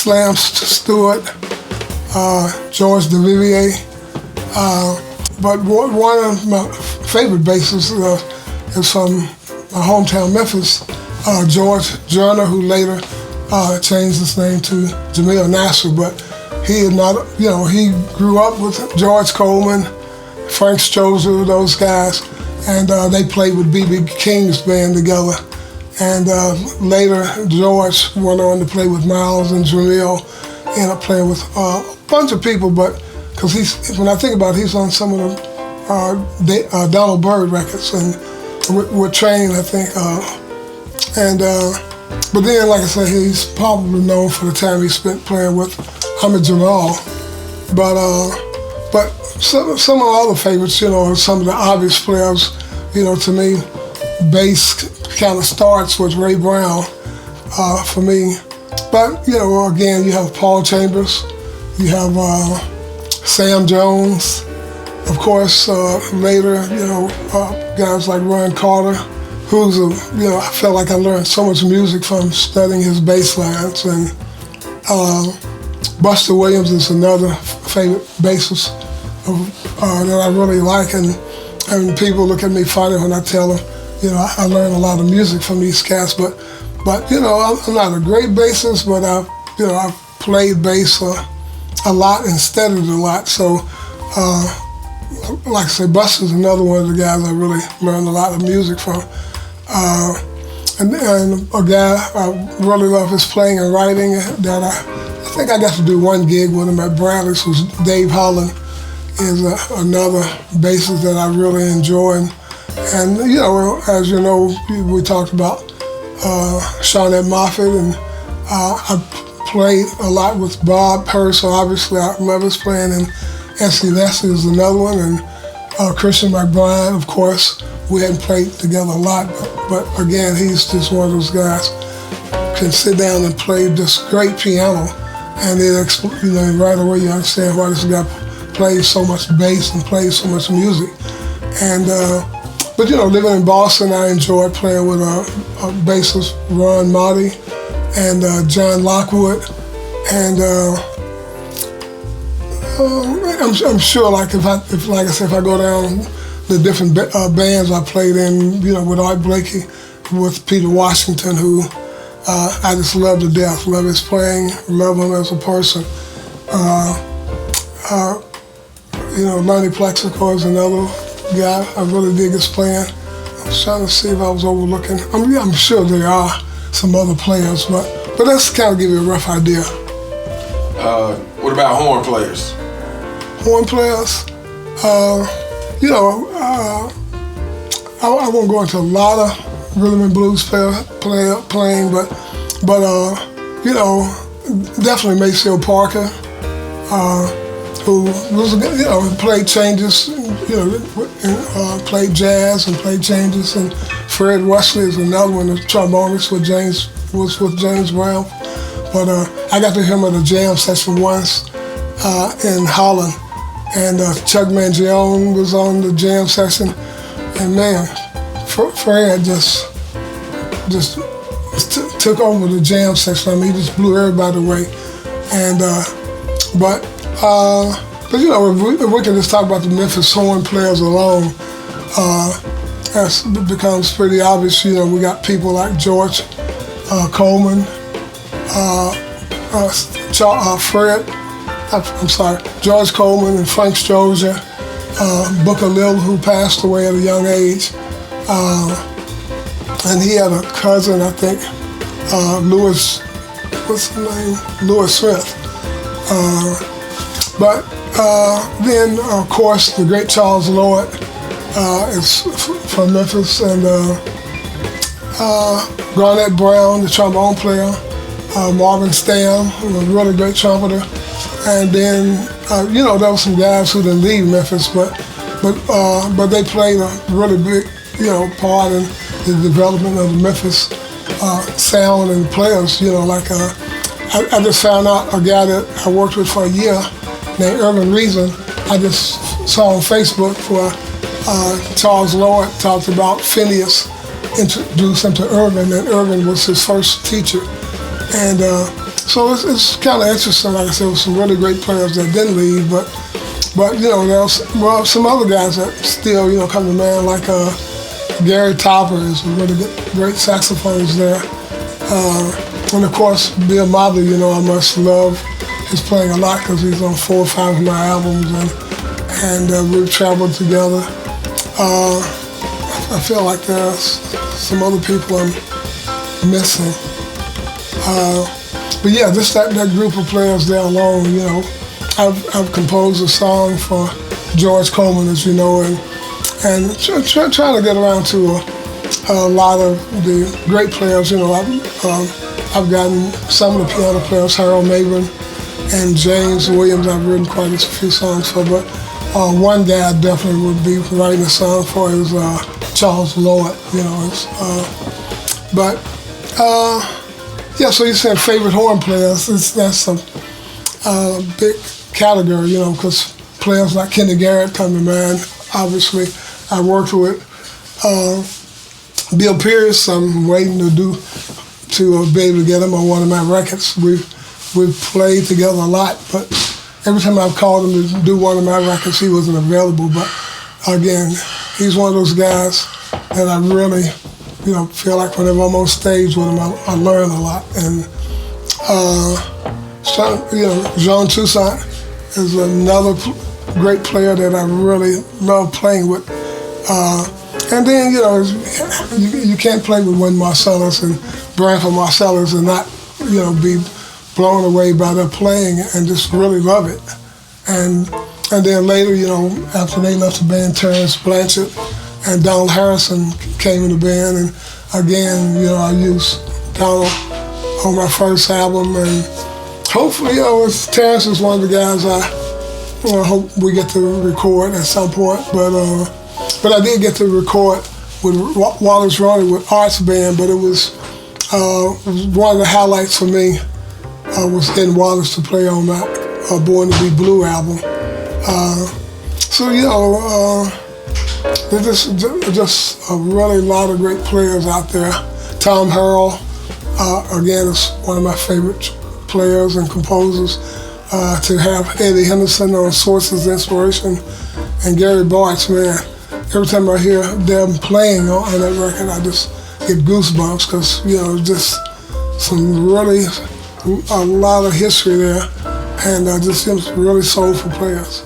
Slam Stewart, George DeVivier. But one of my favorite bassists is from my hometown, Memphis, George Joyner, who later changed his name to Jamil Nasser. But he had not, he grew up with George Coleman, Frank Strozer, those guys, and they played with B.B. King's band together. And later, George went on to play with Miles and Jamil, ended up playing with a bunch of people, but because when I think about it, he's on some of the Donald Byrd records, and with Train, I think. But then, like I said, he's probably known for the time he spent playing with Ahmed Jamal. But some of my other favorites, are some of the obvious players. To me, bass kind of starts with Ray Brown for me. But again, you have Paul Chambers, you have Sam Jones, of course. Later, guys like Ron Carter, who's I felt like I learned so much music from studying his bass lines. And Buster Williams is another favorite bassist that I really like, and people look at me funny when I tell them, I learned a lot of music from these cats, but I'm not a great bassist, but I've played bass a lot and studied a lot. So, like I say, Buster's another one of the guys I really learned a lot of music from. And a guy I really love his playing and writing that I think I got to do one gig with him at Bradley's, was Dave Holland, is another bassist that I really enjoy. And as you know, we talked about Shawnette Moffett, and I played a lot with Bob Purse, so obviously I love his playing, and S.C. Leslie is another one, and Christian McBride, of course. We hadn't played together a lot, but again, he's just one of those guys can sit down and play this great piano, and right away you understand why this guy plays so much bass and plays so much music. And but living in Boston, I enjoyed playing with a bassist, Ron Motti, and John Lockwood, and I'm sure, if I go down the different bands I played in, with Art Blakey, with Peter Washington, who I just love to death. Love his playing, love him as a person. Lonnie Plexico is another guy I really dig his playing. I was trying to see if I was overlooking. I'm sure there are some other players, but let's kind of give you a rough idea. What about horn players? Horn players? I won't go into a lot of rhythm and blues playing, but definitely Maceo Parker, who was played changes, played jazz and played changes, and Fred Wesley is another one, the trombonist with James Brown. But I got to hear him at a jam session once in Holland, and Chuck Mangione was on the jam session, and man, Fred just took over the jam session. I mean, he just blew everybody away. And but if we can just talk about the Memphis horn players alone, it becomes pretty obvious. We got people like George Coleman, George Coleman and Frank Strozer, Booker Lill, who passed away at a young age, and he had a cousin, I think, Louis Smith. But then, of course, the great Charles Lord is from Memphis, and Garnett Brown, the trombone player, Marvin Stamm, a really great trumpeter, and then there were some guys who didn't leave Memphis, but they played a really big part in the development of the Memphis sound and players. I just found out a guy that I worked with for a year named Irvin Reason. I just saw on Facebook where Charles Lord talked about Phineas, introduced him to Irvin, and Irvin was his first teacher. And So it's kind of interesting. Like I said, with some really great players that didn't leave, but you know, there's some other guys that still, you know, come to mind, like Gary Topper is a really great saxophonist there. And of course, Bill Mobley, you know, I must love his playing a lot because he's on 4 or 5 of my albums, and we've traveled together. I feel like there's some other people I'm missing. But yeah, just that group of players there alone, you know. I've composed a song for George Coleman, as you know, and trying to get around to a lot of the great players. You know, I've gotten some of the piano players, Harold Mabin and James Williams. I've written quite a few songs for, but one guy I definitely would be writing a song for is Charles Lloyd. You know, yeah. So you said favorite horn players. That's a big category, you know, because players like Kenny Garrett come to mind. Obviously, I worked with Bill Pierce. I'm waiting to be able to get him on one of my records. We've played together a lot, but every time I've called him to do one of my records, he wasn't available. But again, he's one of those guys that I really, you know, feel like whenever I'm on stage with him, I learn a lot. And you know, Jean Toussaint is another great player that I really love playing with. And then, you know, you can't play with Wynton Marsalis and Branford Marsalis and not, you know, be blown away by their playing and just really love it. And then later, you know, after they left the band, Terrence Blanchard and Donald Harrison came in the band. And again, you know, I used Donald on my first album, and hopefully, you know, Terrence is one of the guys I hope we get to record at some point. But I did get to record with Wallace Roney with Art's band, but it was one of the highlights for me was getting Wallace to play on my Born to Be Blue album. So, you know, there's just a really lot of great players out there. Tom Harrell, again, is one of my favorite players and composers. To have Eddie Henderson on Sources of Inspiration and Gary Bartz, man, every time I hear them playing on that record, I just get goosebumps because, you know, just a lot of history there, and just really soulful players.